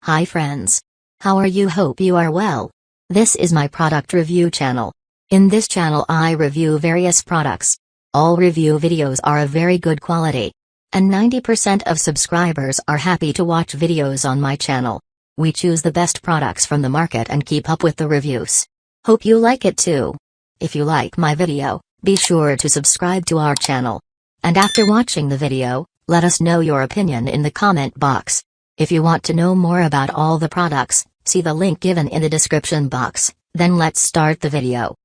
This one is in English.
Hi friends. How are you? Hope you are well. This is my product review channel. In this channel I review various products. All review videos are of very good quality. And 90% of subscribers are happy to watch videos on my channel. We choose the best products from the market and keep up with the reviews. Hope you like it too. If you like my video, be sure to subscribe to our channel. And after watching the video, let us know your opinion in the comment box. If you want to know more about all the products, see the link given in the description box. Then let's start the video.